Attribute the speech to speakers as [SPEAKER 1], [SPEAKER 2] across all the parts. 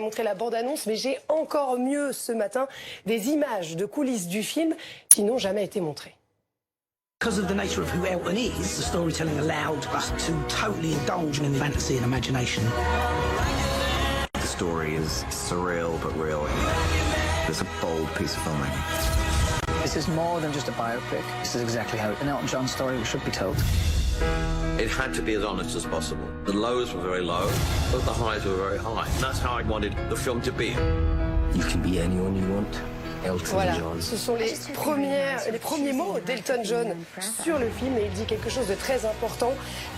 [SPEAKER 1] montré la bande-annonce, mais j'ai encore mieux ce matin des images de coulisses du film qui n'ont jamais été montrées.
[SPEAKER 2] Because of the nature of who Elton is, the storytelling allowed us to totally indulge in the fantasy and imagination.
[SPEAKER 3] The story is surreal but real. It's a bold piece of filmmaking.
[SPEAKER 4] This is more than just a biopic. This is exactly how an Elton John story should be told.
[SPEAKER 5] It had to be as honest as possible. The lows were very low, but the highs were very high. And that's how I wanted the film to be.
[SPEAKER 3] You can be anyone you want.
[SPEAKER 1] Voilà, ce sont les premiers mots d'Elton John sur le film et il dit quelque chose de très important.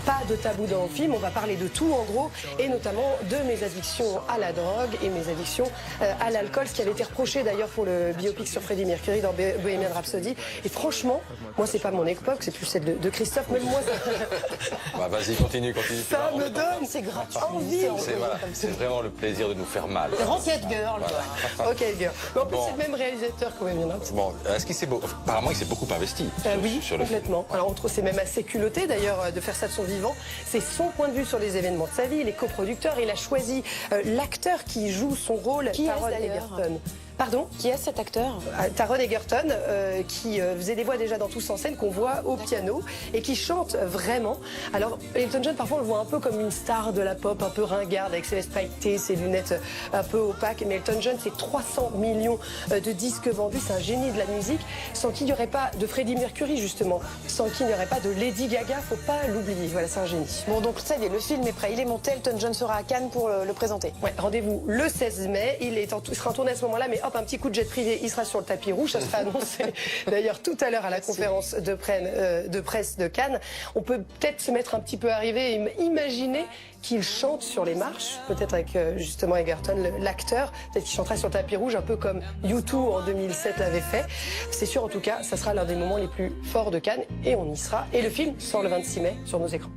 [SPEAKER 1] Pas de tabou dans le film, on va parler de tout en gros et notamment de mes addictions à la drogue et mes addictions à l'alcool, ce qui avait été reproché d'ailleurs pour le biopic sur Freddie Mercury dans Bohemian Rhapsody. Et franchement, moi c'est pas mon époque, c'est plus celle de Christophe, même moi ça...
[SPEAKER 6] Bah, vas-y, continue.
[SPEAKER 1] Ça me donne, c'est gratuit.
[SPEAKER 6] C'est vraiment le plaisir de nous faire mal.
[SPEAKER 7] Rocket Girl.
[SPEAKER 1] Voilà. Ok, girl. Mais en plus, c'est le même réalisateur quand même.
[SPEAKER 6] Bon, est-ce qu'il s'est apparemment il s'est beaucoup investi
[SPEAKER 1] oui,
[SPEAKER 6] sur le
[SPEAKER 1] complètement.
[SPEAKER 6] film.
[SPEAKER 1] Alors on trouve c'est même assez culotté d'ailleurs de faire ça de son vivant. C'est son point de vue sur les événements de sa vie, les coproducteurs. Il a choisi l'acteur qui joue son rôle, Taron Egerton. Pardon ?
[SPEAKER 7] Qui est cet acteur ?
[SPEAKER 1] Taron Egerton, qui faisait des voix déjà dans Tous en scène, qu'on voit au piano, et qui chante vraiment. Alors, Elton John, parfois, on le voit un peu comme une star de la pop, un peu ringarde, avec ses vestes pailletées, ses lunettes un peu opaques. Mais Elton John, c'est 300 millions de disques vendus, c'est un génie de la musique, sans qui il n'y aurait pas de Freddie Mercury, justement, sans qui il n'y aurait pas de Lady Gaga, faut pas l'oublier. Voilà, c'est un génie.
[SPEAKER 7] Bon, donc ça y est, le film est prêt, il est monté, Elton John sera à Cannes pour le présenter.
[SPEAKER 1] Ouais, rendez-vous le 16 mai, il sera en tournée à ce moment-là, mais hop, un petit coup de jet privé, il sera sur le tapis rouge, ça sera annoncé d'ailleurs tout à l'heure à la conférence de presse de Cannes. On peut peut-être se mettre un petit peu à rêver et imaginer qu'il chante sur les marches, peut-être avec justement Egerton, l'acteur, peut-être qu'il chanterait sur le tapis rouge, un peu comme U2 en 2007 l'avait fait. C'est sûr, en tout cas, ça sera l'un des moments les plus forts de Cannes et on y sera. Et le film sort le 26 mai sur nos écrans.